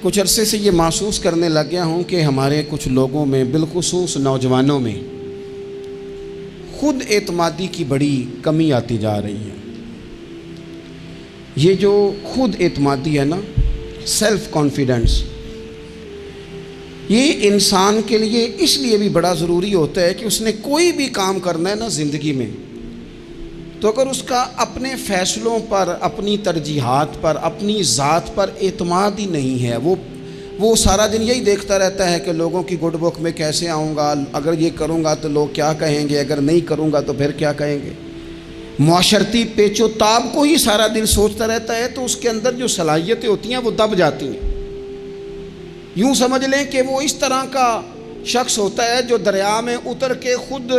کچھ عرصے سے یہ محسوس کرنے لگ گیا ہوں کہ ہمارے کچھ لوگوں میں بالخصوص نوجوانوں میں خود اعتمادی کی بڑی کمی آتی جا رہی ہے۔ یہ جو خود اعتمادی ہے نا، سیلف کانفیڈنس، یہ انسان کے لیے اس لیے بھی بڑا ضروری ہوتا ہے کہ اس نے کوئی بھی کام کرنا ہے نا زندگی میں، تو اگر اس کا اپنے فیصلوں پر، اپنی ترجیحات پر، اپنی ذات پر اعتماد ہی نہیں ہے، وہ سارا دن یہی دیکھتا رہتا ہے کہ لوگوں کی گڈ بک میں کیسے آؤں گا، اگر یہ کروں گا تو لوگ کیا کہیں گے، اگر نہیں کروں گا تو پھر کیا کہیں گے، معاشرتی پیچ و تاب کو ہی سارا دن سوچتا رہتا ہے، تو اس کے اندر جو صلاحیتیں ہوتی ہیں وہ دب جاتی ہیں۔ یوں سمجھ لیں کہ وہ اس طرح کا شخص ہوتا ہے جو دریا میں اتر کے خود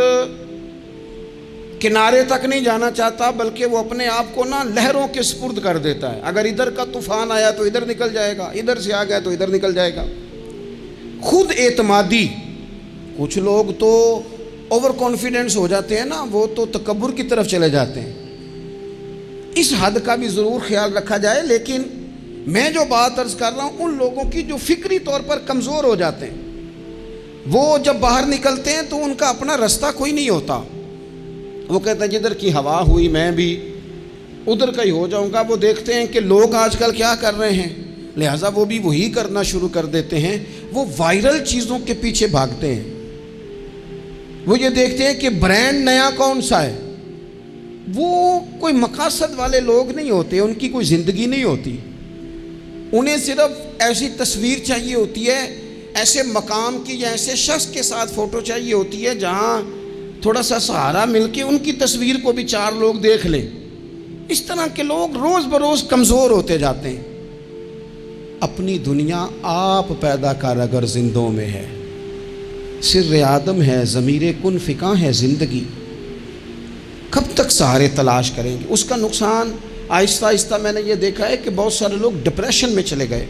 کنارے تک نہیں جانا چاہتا، بلکہ وہ اپنے آپ کو نا لہروں کے سپرد کر دیتا ہے۔ اگر ادھر کا طوفان آیا تو ادھر نکل جائے گا، ادھر سے آ گیا تو ادھر نکل جائے گا۔ خود اعتمادی، کچھ لوگ تو اوور کانفیڈنس ہو جاتے ہیں نا، وہ تو تکبر کی طرف چلے جاتے ہیں۔ اس حد کا بھی ضرور خیال رکھا جائے، لیکن میں جو بات عرض کر رہا ہوں ان لوگوں کی جو فکری طور پر کمزور ہو جاتے ہیں، وہ جب باہر نکلتے ہیں تو ان کا اپنا رستہ کوئی نہیں ہوتا۔ وہ کہتے ہیں جدھر کی ہوا ہوئی میں بھی ادھر کا ہی ہو جاؤں گا۔ وہ دیکھتے ہیں کہ لوگ آج کل کیا کر رہے ہیں، لہٰذا وہ بھی وہی کرنا شروع کر دیتے ہیں۔ وہ وائرل چیزوں کے پیچھے بھاگتے ہیں۔ وہ یہ دیکھتے ہیں کہ برانڈ نیا کون سا ہے۔ وہ کوئی مقاصد والے لوگ نہیں ہوتے، ان کی کوئی زندگی نہیں ہوتی۔ انہیں صرف ایسی تصویر چاہیے ہوتی ہے، ایسے مقام کی یا ایسے شخص کے ساتھ فوٹو چاہیے ہوتی ہے جہاں تھوڑا سا سہارا مل کے ان کی تصویر کو بھی 4 لوگ دیکھ لیں۔ اس طرح کے لوگ روز بروز کمزور ہوتے جاتے ہیں۔ اپنی دنیا آپ پیدا کر اگر زندوں میں ہے، سر آدم ہے، ضمیر کن فکاں ہے زندگی، کب تک سہارے تلاش کریں گے؟ اس کا نقصان آہستہ آہستہ میں نے یہ دیکھا ہے کہ بہت سارے لوگ ڈپریشن میں چلے گئے۔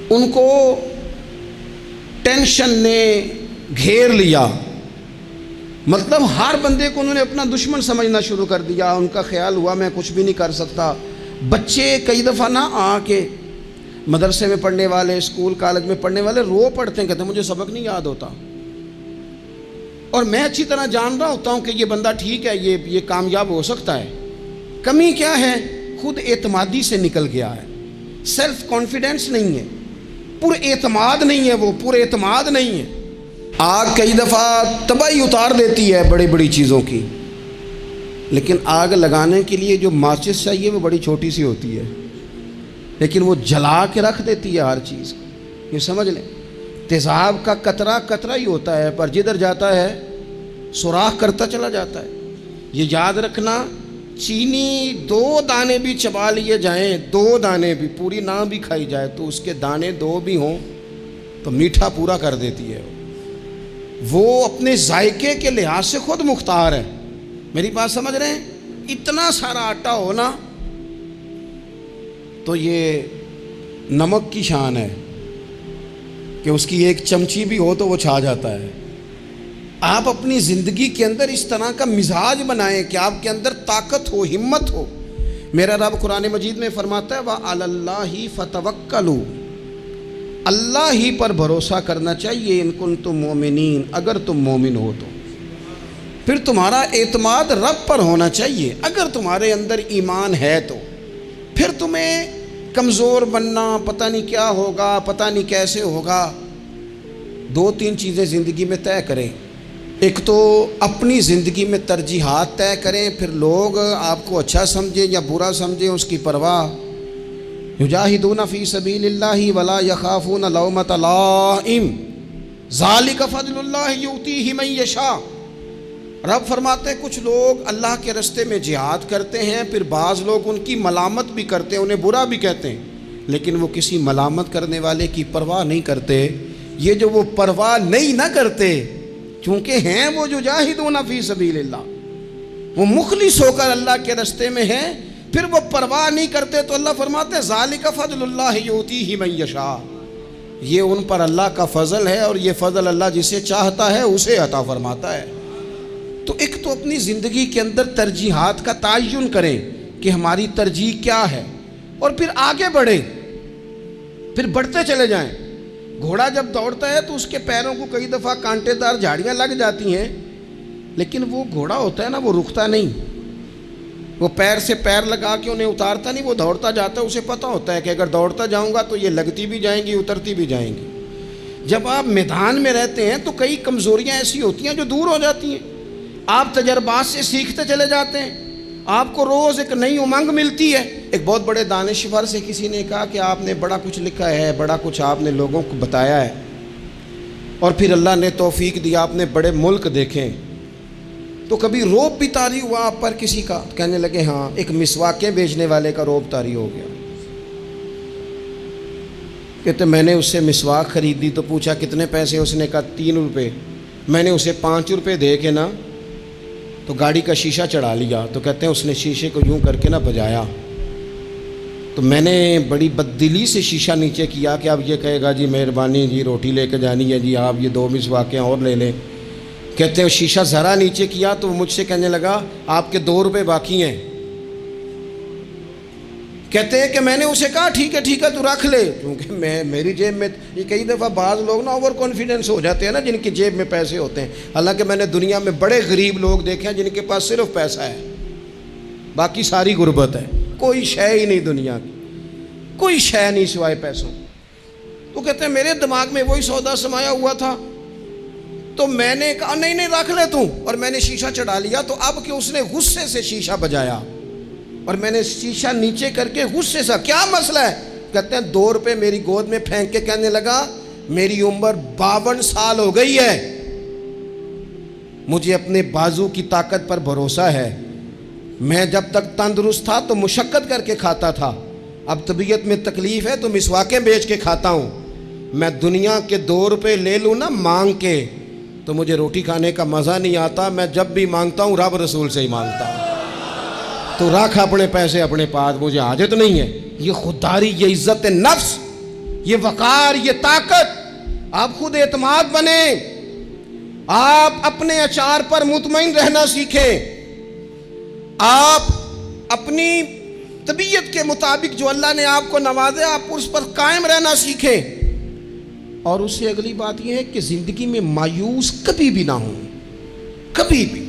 ان کو ٹینشن نے گھیر لیا، مطلب ہر بندے کو انہوں نے اپنا دشمن سمجھنا شروع کر دیا۔ ان کا خیال ہوا میں کچھ بھی نہیں کر سکتا۔ بچے کئی دفعہ نہ آ کے مدرسے میں پڑھنے والے، اسکول کالج میں پڑھنے والے رو پڑھتے ہیں، کہتے ہیں مجھے سبق نہیں یاد ہوتا، اور میں اچھی طرح جان رہا ہوتا ہوں کہ یہ بندہ ٹھیک ہے، یہ کامیاب ہو سکتا ہے۔ کمی کیا ہے؟ خود اعتمادی سے نکل گیا ہے، سیلف کانفیڈنس نہیں ہے، پر اعتماد نہیں ہے، وہ پر اعتماد نہیں ہے۔ آگ کئی دفعہ تباہی اتار دیتی ہے بڑی بڑی چیزوں کی، لیکن آگ لگانے کے لیے جو ماچس چاہیے وہ بڑی چھوٹی سی ہوتی ہے، لیکن وہ جلا کے رکھ دیتی ہے ہر چیز کو۔ یہ سمجھ لیں، تیزاب کا قطرہ قطرہ ہی ہوتا ہے، پر جدھر جاتا ہے سوراخ کرتا چلا جاتا ہے۔ یہ یاد رکھنا، چینی 2 دانے بھی چبا لیے جائیں، 2 دانے بھی، پوری نہ بھی کھائی جائے تو اس کے دانے 2 بھی ہوں تو میٹھا پورا کر دیتی ہے۔ وہ اپنے ذائقے کے لحاظ سے خود مختار ہے۔ میری بات سمجھ رہے ہیں؟ اتنا سارا آٹا ہونا تو یہ نمک کی شان ہے کہ اس کی 1 چمچی بھی ہو تو وہ چھا جاتا ہے۔ آپ اپنی زندگی کے اندر اس طرح کا مزاج بنائیں کہ آپ کے اندر طاقت ہو، ہمت ہو۔ میرا رب قرآن مجید میں فرماتا ہے وَعَلَى اللَّهِ فَتَوَكَّلُوا، اللہ ہی پر بھروسہ کرنا چاہیے، ان کنتم مومنین، اگر تم مومن ہو تو۔ پھر تمہارا اعتماد رب پر ہونا چاہیے، اگر تمہارے اندر ایمان ہے تو۔ پھر تمہیں کمزور بننا، پتہ نہیں کیا ہوگا، پتہ نہیں کیسے ہوگا۔ 2-3 چیزیں زندگی میں طے کریں۔ ایک تو اپنی زندگی میں ترجیحات طے کریں، پھر لوگ آپ کو اچھا سمجھیں یا برا سمجھیں اس کی پرواہ۔ یجاہدون فی سبیل اللہ ولا یخافون لومۃ لائم ذالک فضل اللہ یؤتیہ من یشاء۔ رب فرماتے ہیں کچھ لوگ اللہ کے راستے میں جہاد کرتے ہیں، پھر بعض لوگ ان کی ملامت بھی کرتے ہیں، انہیں برا بھی کہتے ہیں، لیکن وہ کسی ملامت کرنے والے کی پرواہ نہیں کرتے۔ یہ جو وہ پرواہ نہیں نہ کرتے، چونکہ ہیں وہ جو جاہدون فی سبیل اللہ، وہ مخلص ہو کر اللہ کے راستے میں ہیں، پھر وہ پرواہ نہیں کرتے، تو اللہ فرماتے ہیں ذالک فضل اللہ یؤتیہ من یشاء، یہ ان پر اللہ کا فضل ہے، اور یہ فضل اللہ جسے چاہتا ہے اسے عطا فرماتا ہے۔ تو ایک تو اپنی زندگی کے اندر ترجیحات کا تعین کریں کہ ہماری ترجیح کیا ہے، اور پھر آگے بڑھیں۔ پھر بڑھتے چلے جائیں. گھوڑا جب دوڑتا ہے تو اس کے پیروں کو کئی دفعہ کانٹے دار جھاڑیاں لگ جاتی ہیں, لیکن وہ گھوڑا ہوتا ہے نا, وہ رکتا نہیں, وہ پیر سے پیر لگا کے انہیں اتارتا نہیں, وہ دوڑتا جاتا ہے. اسے پتہ ہوتا ہے کہ اگر دوڑتا جاؤں گا تو یہ لگتی بھی جائیں گی, اترتی بھی جائیں گی. جب آپ میدان میں رہتے ہیں تو کئی کمزوریاں ایسی ہوتی ہیں جو دور ہو جاتی ہیں. آپ تجربات سے سیکھتے چلے جاتے ہیں, آپ کو روز ایک نئی امنگ ملتی ہے. ایک بہت بڑے دانشور سے کسی نے کہا کہ آپ نے بڑا کچھ لکھا ہے, بڑا کچھ آپ نے لوگوں کو بتایا ہے, اور پھر اللہ نے توفیق دیا, آپ نے بڑے ملک دیکھیں, تو کبھی روب بھی طاری ہوا آپ پر کسی کا؟ کہنے لگے ہاں, ایک مسواکیں بیچنے والے کا روب طاری ہو گیا. کہتے میں نے اس سے مسواک خریدی تو پوچھا کتنے پیسے, اس نے کہا 3 روپے. میں نے اسے 5 روپے دے کے نا تو گاڑی کا شیشہ چڑھا لیا. تو کہتے ہیں اس نے شیشے کو یوں کر کے نا بجایا, تو میں نے بڑی بددلی سے شیشہ نیچے کیا کہ اب یہ کہے گا جی مہربانی جی روٹی لے کے جانی ہے جی, آپ یہ 2 مسواکیں اور لے لیں. کہتے ہیں شیشہ ذرا نیچے کیا تو مجھ سے کہنے لگا آپ کے 2 روپے باقی ہیں. کہتے ہیں کہ میں نے اسے کہا ٹھیک ہے تو رکھ لے, کیونکہ میری جیب میں, یہ کئی دفعہ بعض لوگ نا اوور کانفیڈنس ہو جاتے ہیں نا, جن کی جیب میں پیسے ہوتے ہیں. حالانکہ میں نے دنیا میں بڑے غریب لوگ دیکھے ہیں جن کے پاس صرف پیسہ ہے, باقی ساری غربت ہے, کوئی شے ہی نہیں دنیا کی, کوئی شے نہیں سوائے پیسوں. تو کہتے ہیں میرے دماغ میں وہی سودا سمایا ہوا تھا, تو میں نے کہا نہیں رکھ لے تو, اور میں نے شیشہ چڑھا لیا. تو اب کہ اس نے غصے سے شیشہ بجایا اور میں نے شیشہ نیچے کر کے غصے سے, کیا مسئلہ ہے؟ کہتے ہیں 2 روپے میری گود میں پھینک کے کہنے لگا میری عمر 52 سال ہو گئی ہے, مجھے اپنے بازو کی طاقت پر بھروسہ ہے, میں جب تک تندرست تھا تو مشقت کر کے کھاتا تھا, اب طبیعت میں تکلیف ہے تو مسواکیں بیچ کے کھاتا ہوں. میں دنیا کے 2 روپے لے لوں نا مانگ کے تو مجھے روٹی کھانے کا مزہ نہیں آتا, میں جب بھی مانگتا ہوں رب رسول سے ہی مانگتا ہوں. تو رکھ اپنے پیسے اپنے پاس, مجھے حاجت نہیں ہے. یہ خودداری, یہ عزت نفس, یہ وقار, یہ طاقت. آپ خود اعتماد بنیں, آپ اپنے اچار پر مطمئن رہنا سیکھیں, آپ اپنی طبیعت کے مطابق جو اللہ نے آپ کو نوازے آپ اس پر قائم رہنا سیکھیں. اور اس سے اگلی بات یہ ہے کہ زندگی میں مایوس کبھی بھی نہ ہوں, کبھی بھی.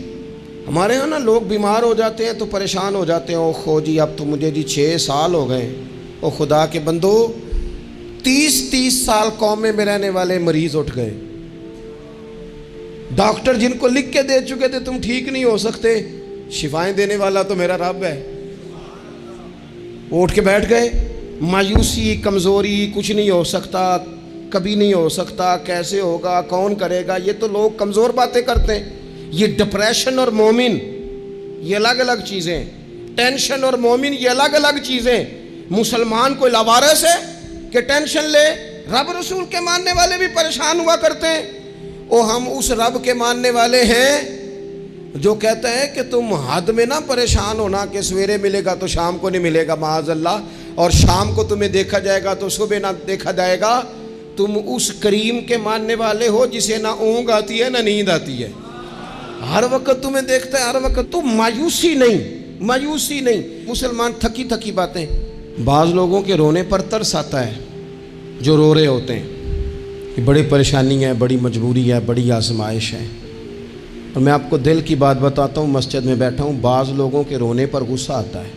ہمارے ہاں نا لوگ بیمار ہو جاتے ہیں تو پریشان ہو جاتے ہیں, او خو جی اب تو مجھے جی 6 سال ہو گئے. او خدا کے بندو, 30 سال قومے میں رہنے والے مریض اٹھ گئے, ڈاکٹر جن کو لکھ کے دے چکے تھے تم ٹھیک نہیں ہو سکتے, شفائیں دینے والا تو میرا رب ہے, وہ اٹھ کے بیٹھ گئے. مایوسی, کمزوری, کچھ نہیں ہو سکتا, کبھی نہیں ہو سکتا, کیسے ہوگا, کون کرے گا, یہ تو لوگ کمزور باتیں کرتے ہیں. یہ ڈپریشن اور مومن یہ الگ الگ چیزیں, ٹینشن اور مومن یہ الگ الگ چیزیں. مسلمان کوئی لاوارث ہے کہ ٹینشن لے؟ رب رسول کے ماننے والے بھی پریشان ہوا کرتے ہیں. او ہم اس رب کے ماننے والے ہیں جو کہتا ہے کہ تم حد میں نہ پریشان ہونا کہ سویرے ملے گا تو شام کو نہیں ملے گا معاذ اللہ, اور شام کو تمہیں دیکھا جائے گا تو صبح نہ دیکھا جائے گا. تم اس کریم کے ماننے والے ہو جسے نہ اونگ آتی ہے نہ نیند آتی ہے, ہر وقت تمہیں دیکھتا ہے, ہر وقت. تم مایوسی نہیں. مسلمان تھکی باتیں. بعض لوگوں کے رونے پر ترس آتا ہے جو رو رہے ہوتے ہیں کہ بڑی پریشانی ہے, بڑی مجبوری ہے, بڑی آزمائش ہے. اور میں آپ کو دل کی بات بتاتا ہوں, مسجد میں بیٹھا ہوں, بعض لوگوں کے رونے پر غصہ آتا ہے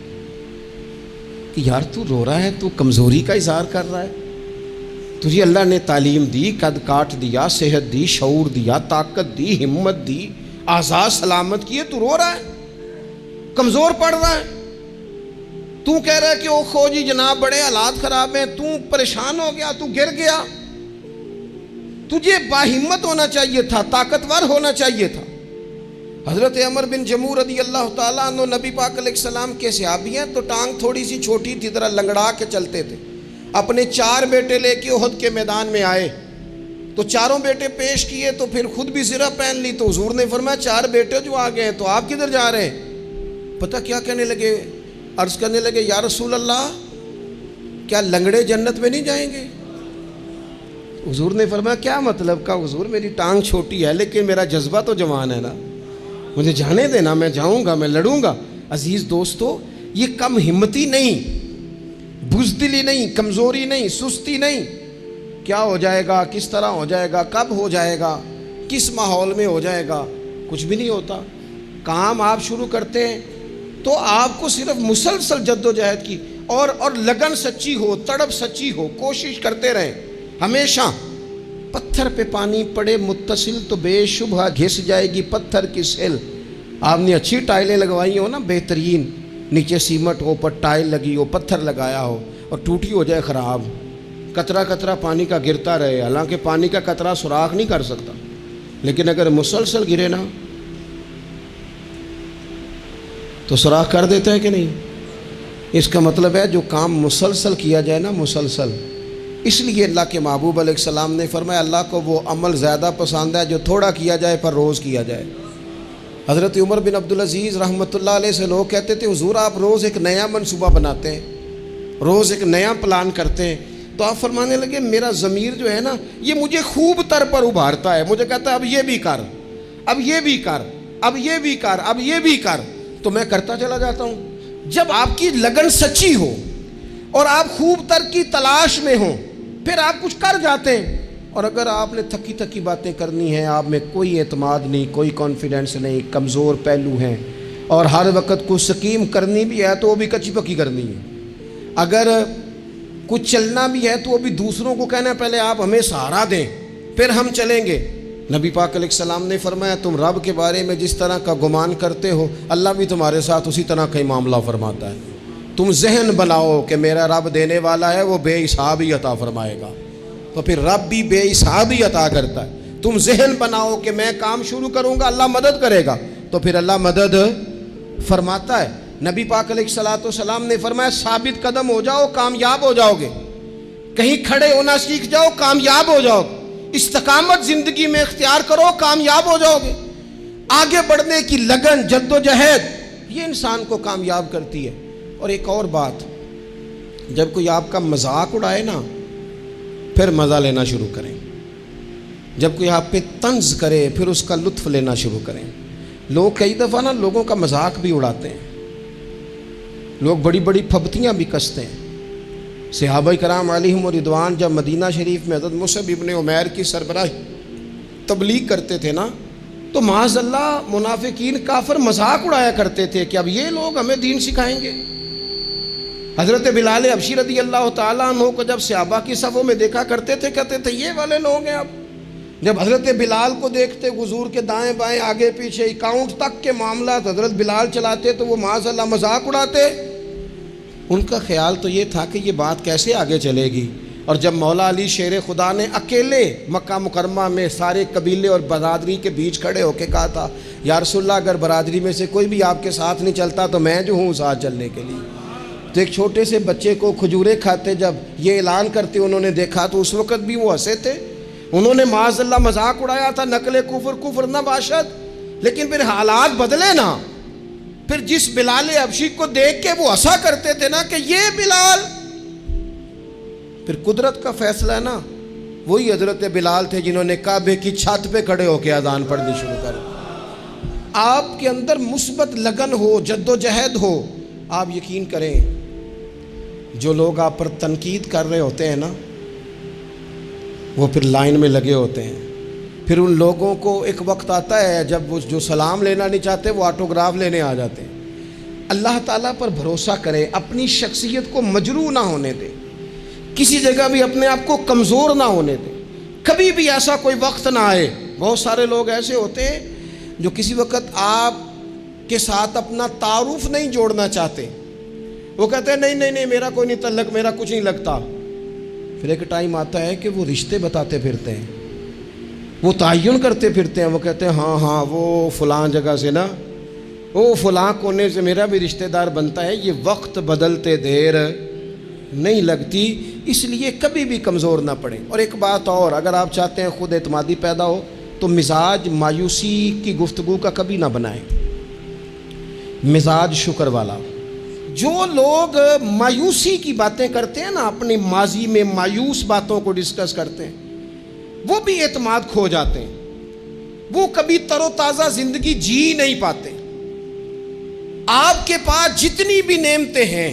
کہ یار تو رو رہا ہے, تو کمزوری کا اظہار کر رہا ہے, تجھے اللہ نے تعلیم دی, قد کاٹ دیا, صحت دی, شعور دیا, طاقت دی, ہمت دی, آزاد سلامت کیے, تو رو رہا ہے, کمزور پڑ رہا ہے. تو کہہ رہا ہے کہ او خو جی جناب بڑے حالات خراب ہیں, تو پریشان ہو گیا, تو گر گیا. تجھے باہمت ہونا چاہیے تھا, طاقتور ہونا چاہیے تھا. حضرت عمر بن جموح رضی اللہ تعالیٰ عنہ نبی پاک علیہ السلام کے صحابی ہیں, تو ٹانگ تھوڑی سی چھوٹی تھی, ذرا لنگڑا کے چلتے تھے. اپنے 4 بیٹے لے کے احد کے میدان میں آئے تو چاروں بیٹے پیش کیے, تو پھر خود بھی زرہ پہن لی. تو حضور نے فرمایا 4 بیٹے جو آ گئے ہیں تو آپ کدھر جا رہے ہیں؟ پتہ کیا کہنے لگے؟ عرض کرنے لگے یا رسول اللہ کیا لنگڑے جنت میں نہیں جائیں گے؟ حضور نے فرمایا کیا مطلب کا حضور, میری ٹانگ چھوٹی ہے لیکن میرا جذبہ تو جوان ہے نا, مجھے جانے دینا, میں جاؤں گا, میں لڑوں گا. عزیز دوستو, یہ کم ہمتی نہیں. بزدلی نہیں، کمزوری نہیں، سستی نہیں. کیا ہو جائے گا، کس طرح ہو جائے گا، کب ہو جائے گا، کس ماحول میں ہو جائے گا، کچھ بھی نہیں ہوتا. کام آپ شروع کرتے ہیں تو آپ کو صرف مسلسل جد و جہد کی اور لگن سچی ہو، تڑپ سچی ہو، کوشش کرتے رہیں ہمیشہ. پتھر پہ پانی پڑے متصل تو بے شبہ گھس جائے گی پتھر کی سیل. آپ نے اچھی ٹائلیں لگوائی ہو نا، بہترین، نیچے سیمٹ ہو، اوپر ٹائل لگی ہو، پتھر لگایا ہو، اور ٹوٹی ہو جائے خراب، قطرہ قطرہ پانی کا گرتا رہے، حالانکہ پانی کا قطرہ سوراخ نہیں کر سکتا، لیکن اگر مسلسل گرے نا تو سوراخ کر دیتا ہے کہ نہیں. اس کا مطلب ہے جو کام مسلسل کیا جائے نا، مسلسل. اس لیے اللہ کے محبوب علیہ السلام نے فرمایا اللہ کو وہ عمل زیادہ پسند ہے جو تھوڑا کیا جائے پر روز کیا جائے. حضرت عمر بن عبدالعزیز رحمۃ اللہ علیہ سے لوگ کہتے تھے حضور آپ روز ایک نیا منصوبہ بناتے ہیں، روز ایک نیا پلان کرتے ہیں. تو آپ فرمانے لگے میرا ضمیر جو ہے نا یہ مجھے خوب تر پر ابھارتا ہے، مجھے کہتا ہے اب یہ بھی کر، اب یہ بھی کر، اب یہ بھی کر، اب یہ بھی کر، تو میں کرتا چلا جاتا ہوں. جب آپ کی لگن سچی ہو اور آپ خوب تر کی تلاش میں ہوں پھر آپ کچھ کر جاتے ہیں. اور اگر آپ نے تھکی تھکی باتیں کرنی ہیں، آپ میں کوئی اعتماد نہیں، کوئی کانفیڈنس نہیں، کمزور پہلو ہیں، اور ہر وقت کچھ سکیم کرنی بھی ہے تو وہ بھی کچی پکی کرنی ہے، اگر کچھ چلنا بھی ہے تو وہ بھی دوسروں کو کہنا ہے پہلے آپ ہمیں سہارا دیں پھر ہم چلیں گے. نبی پاک علیہ السلام نے فرمایا تم رب کے بارے میں جس طرح کا گمان کرتے ہو اللہ بھی تمہارے ساتھ اسی طرح کا ہی معاملہ فرماتا ہے. تم ذہن بناؤ کہ میرا رب دینے والا ہے، وہ بے حساب ہی عطا فرمائے گا، تو پھر رب بھی بے حساب ہی عطا کرتا ہے. تم ذہن بناؤ کہ میں کام شروع کروں گا اللہ مدد کرے گا، تو پھر اللہ مدد فرماتا ہے. نبی پاک علیہ الصلوۃ والسلام نے فرمایا ثابت قدم ہو جاؤ کامیاب ہو جاؤ گے، کہیں کھڑے ہونا سیکھ جاؤ کامیاب ہو جاؤ گے، استقامت زندگی میں اختیار کرو کامیاب ہو جاؤ گے. آگے بڑھنے کی لگن، جد و جہد، یہ انسان کو کامیاب کرتی ہے. اور ایک اور بات، جب کوئی آپ کا مذاق اڑائے نا پھر مزہ لینا شروع کریں، جب کوئی آپ پہ طنز کرے پھر اس کا لطف لینا شروع کریں. لوگ کئی دفعہ نا لوگوں کا مذاق بھی اڑاتے ہیں، لوگ بڑی بڑی پھبتیاں بھی کستے ہیں. صحابہ کرام علیہم رضوان جب مدینہ شریف میں حضرت مصعب ابن عمیر کی سربراہی تبلیغ کرتے تھے نا تو معاذ اللہ منافقین کافر مذاق اڑایا کرتے تھے کہ اب یہ لوگ ہمیں دین سکھائیں گے. حضرت بلال حبشی رضی اللہ تعالیٰ عنہ کو جب صحابہ کی صفوں میں دیکھا کرتے تھے کہتے تھے یہ والے لوگ ہیں. اب جب حضرت بلال کو دیکھتے حضور کے دائیں بائیں آگے پیچھے اکاؤنٹ تک کے معاملات حضرت بلال چلاتے تو وہ معاذ اللہ مذاق اڑاتے. ان کا خیال تو یہ تھا کہ یہ بات کیسے آگے چلے گی. اور جب مولا علی شیر خدا نے اکیلے مکہ مکرمہ میں سارے قبیلے اور برادری کے بیچ کھڑے ہو کے کہا تھا یا رسول اللہ اگر برادری میں سے کوئی بھی آپ کے ساتھ نہیں چلتا تو میں جو ہوں ساتھ چلنے کے لیے. تو ایک چھوٹے سے بچے کو کھجورے کھاتے جب یہ اعلان کرتے انہوں نے دیکھا تو اس وقت بھی وہ ہنسے تھے. انہوں نے معاذ اللہ مذاق اڑایا تھا نقل کفر نہ باشد، لیکن پھر حالات بدلے نا. پھر جس بلال حبشی کو دیکھ کے وہ ہنسا کرتے تھے نا کہ یہ بلال، پھر قدرت کا فیصلہ ہے نا وہی حضرت بلال تھے جنہوں نے کعبے کی چھت پہ کھڑے ہو کے اذان پڑھنی شروع کر. آپ کے اندر مثبت لگن ہو، جد و جہد ہو، آپ یقین کریں جو لوگ آپ پر تنقید کر رہے ہوتے ہیں نا وہ پھر لائن میں لگے ہوتے ہیں. پھر ان لوگوں کو ایک وقت آتا ہے جب وہ جو سلام لینا نہیں چاہتے وہ آٹوگراف لینے آ جاتے ہیں. اللہ تعالیٰ پر بھروسہ کریں، اپنی شخصیت کو مجروح نہ ہونے دیں، کسی جگہ بھی اپنے آپ کو کمزور نہ ہونے دیں. کبھی بھی ایسا کوئی وقت نہ آئے. بہت سارے لوگ ایسے ہوتے ہیں جو کسی وقت آپ کے ساتھ اپنا تعارف نہیں جوڑنا چاہتے. وہ کہتے ہیں نہیں میرا کوئی نہیں تعلق، میرا کچھ نہیں لگتا. پھر ایک ٹائم آتا ہے کہ وہ رشتے بتاتے پھرتے ہیں، وہ تعین کرتے پھرتے ہیں. وہ کہتے ہیں ہاں وہ فلاں جگہ سے نا، وہ فلاں کونے سے میرا بھی رشتہ دار بنتا ہے. یہ وقت بدلتے دیر نہیں لگتی، اس لیے کبھی بھی کمزور نہ پڑیں. اور ایک بات اور، اگر آپ چاہتے ہیں خود اعتمادی پیدا ہو تو مزاج مایوسی کی گفتگو کا کبھی نہ بنائیں، مزاج شکر والا. جو لوگ مایوسی کی باتیں کرتے ہیں نا، اپنی ماضی میں مایوس باتوں کو ڈسکس کرتے ہیں، وہ بھی اعتماد کھو جاتے ہیں، وہ کبھی تر و تازہ زندگی جی نہیں پاتے. آپ کے پاس جتنی بھی نعمتیں ہیں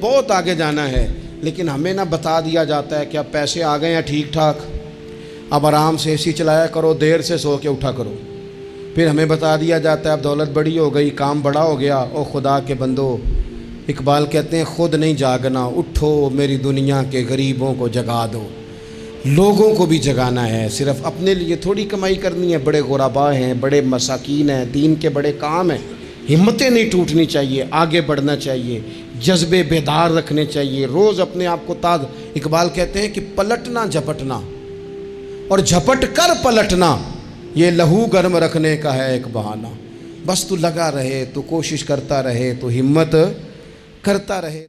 بہت آگے جانا ہے، لیکن ہمیں نہ بتا دیا جاتا ہے کہ اب پیسے آ گئے ہیں ٹھیک ٹھاک، اب آرام سے اے سی چلایا کرو، دیر سے سو کے اٹھا کرو۔ پھر ہمیں بتا دیا جاتا ہے اب دولت بڑی ہو گئی، کام بڑا ہو گیا، او خدا کے بندو، اقبال کہتے ہیں خود نہیں جاگنا، اٹھو میری دنیا کے غریبوں کو جگا دو۔ لوگوں کو بھی جگانا ہے، صرف اپنے لیے تھوڑی کمائی کرنی ہے۔ بڑے غرباء ہیں، بڑے مساکین ہیں، دین کے بڑے کام ہیں، ہمتیں نہیں ٹوٹنی چاہیے، آگے بڑھنا چاہیے، جذبے بیدار رکھنے چاہیے، روز اپنے آپ کو اقبال کہتے ہیں کہ پلٹنا جھپٹنا اور جھپٹ کر پلٹنا یہ لہو گرم رکھنے کا ہے ایک بہانہ۔ بس تو لگا رہے، تو کوشش کرتا رہے، تو ہمت کرتا رہے۔